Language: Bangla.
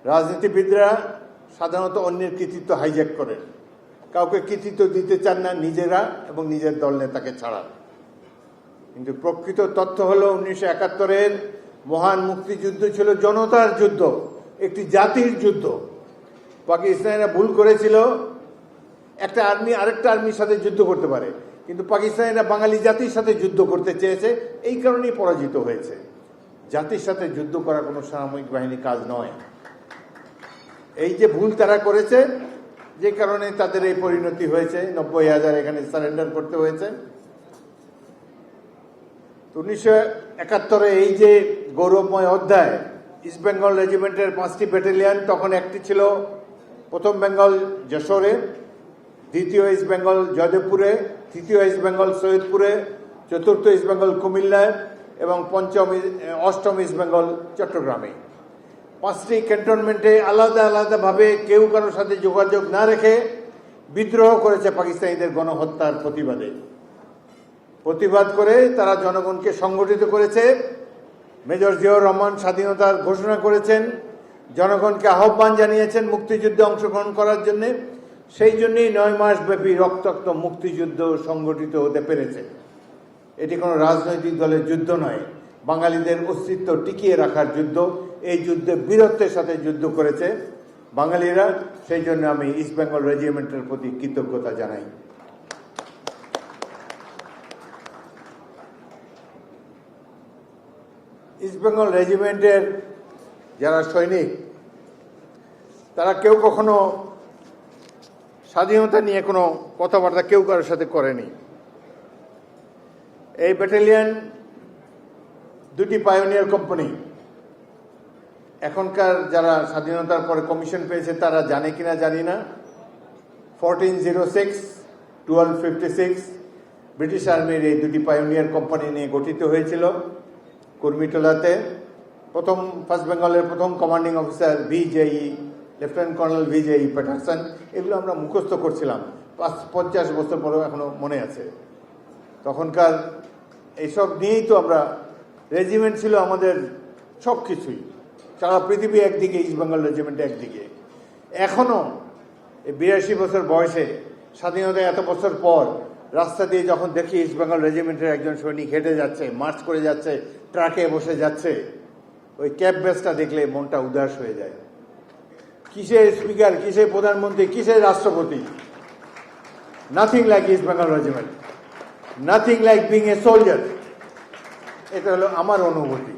রাজনীতিবিদরা সাধারণত অন্যের কৃতিত্ব হাইজ্যাক করেন, কাউকে কৃতিত্ব দিতে চান না নিজেরা এবং নিজের দল নেতাকে ছাড়া। কিন্তু প্রকৃত তথ্য হলো 1971-এর মহান মুক্তিযুদ্ধ ছিল জনতার যুদ্ধ, একটি জাতির যুদ্ধ। পাকিস্তানিরা ভুল করেছিল, একটা আর্মি আরেকটা আর্মির সাথে যুদ্ধ করতে পারে, কিন্তু পাকিস্তানিরা বাঙালি জাতির সাথে যুদ্ধ করতে চেয়েছে, এই কারণেই পরাজিত হয়েছে। জাতির সাথে যুদ্ধ করা কোনো সামরিক বাহিনীর কাজ নয়। এই যে ভুল তারা করেছে, যে কারণে তাদের এই পরিণতি হয়েছে, 90,000 এখানে সারেন্ডার করতে হয়েছে। 1971-এ এই যে গৌরবময় অধ্যায়, ইস্ট বেঙ্গল রেজিমেন্টের 5টি ব্যাটালিয়ন, তখন একটি ছিল প্রথম বেঙ্গল যশোরে, দ্বিতীয় ইস্ট বেঙ্গল জয়দেবপুরে, তৃতীয় ইস্ট বেঙ্গল সৈয়দপুরে, চতুর্থ ইস্ট বেঙ্গল কুমিল্লায় এবং অষ্টম ইস্ট বেঙ্গল চট্টগ্রামে। 5টি ক্যান্টনমেন্টে আলাদা আলাদাভাবে কেউ কারোর সাথে যোগাযোগ না রেখে বিদ্রোহ করেছে পাকিস্তানিদের গণহত্যার প্রতিবাদ করে তারা জনগণকে সংগঠিত করেছে। মেজর জিয়াউর রহমান স্বাধীনতার ঘোষণা করেছেন, জনগণকে আহ্বান জানিয়েছেন মুক্তিযুদ্ধে অংশগ্রহণ করার জন্য। সেই জন্যই 9 মাস ব্যাপী রক্তাক্ত মুক্তিযুদ্ধ সংগঠিত হতে পেরেছে। এটি কোনো রাজনৈতিক দলের যুদ্ধ নয়, বাঙালিদের অস্তিত্ব টিকিয়ে রাখার যুদ্ধ। এই যুদ্ধে বীরত্বের সাথে যুদ্ধ করেছে বাঙালিরা। সেই জন্য আমি ইস্ট বেঙ্গল রেজিমেন্টের প্রতি কৃতজ্ঞতা জানাই। ইস্ট বেঙ্গল রেজিমেন্টের যারা সৈনিক, তারা কেউ কখনো স্বাধীনতা নিয়ে কোনো কথাবার্তা কেউ কারোর সাথে করেনি। এই ব্যাটালিয়ন 2টি পায়োনিয়ার কোম্পানি। এখনকার যারা স্বাধীনতার পরে কমিশন পেয়েছে তারা জানে কিনা জানি না, 1406, 1256 ব্রিটিশ আর্মির এই 2টি পায়োনিয়ার কোম্পানি নিয়ে গঠিত হয়েছিল। কুর্মিটোলাতে ফার্স্ট বেঙ্গলের প্রথম commanding officer VJE, lieutenant colonel VJE Patterson. এগুলো আমরা মুখস্থ করছিলাম, 50 বছর পরেও এখনো মনে আছে। তখনকার এইসব নিয়েই তো আমরা, রেজিমেন্ট ছিল আমাদের সব কিছুই। সারা পৃথিবী একদিকে, ইস্ট বেঙ্গল রেজিমেন্ট একদিকে। এখনো 82 বছর বয়সে, স্বাধীনতা এত বছর পর, রাস্তা দিয়ে যখন দেখি ইস্ট বেঙ্গল রেজিমেন্টের একজন সৈনিক হেঁটে যাচ্ছে, মার্চ করে যাচ্ছে, ট্রাকে বসে যাচ্ছে, ওই ক্যাব বেসটা দেখলে মনটা উদাস হয়ে যায়। কিসের স্পিকার, কিসের প্রধানমন্ত্রী, কিসের রাষ্ট্রপতি, nothing like east Bengal regiment, nothing like being a soldier. এটা হলো আমার অনুভূতি।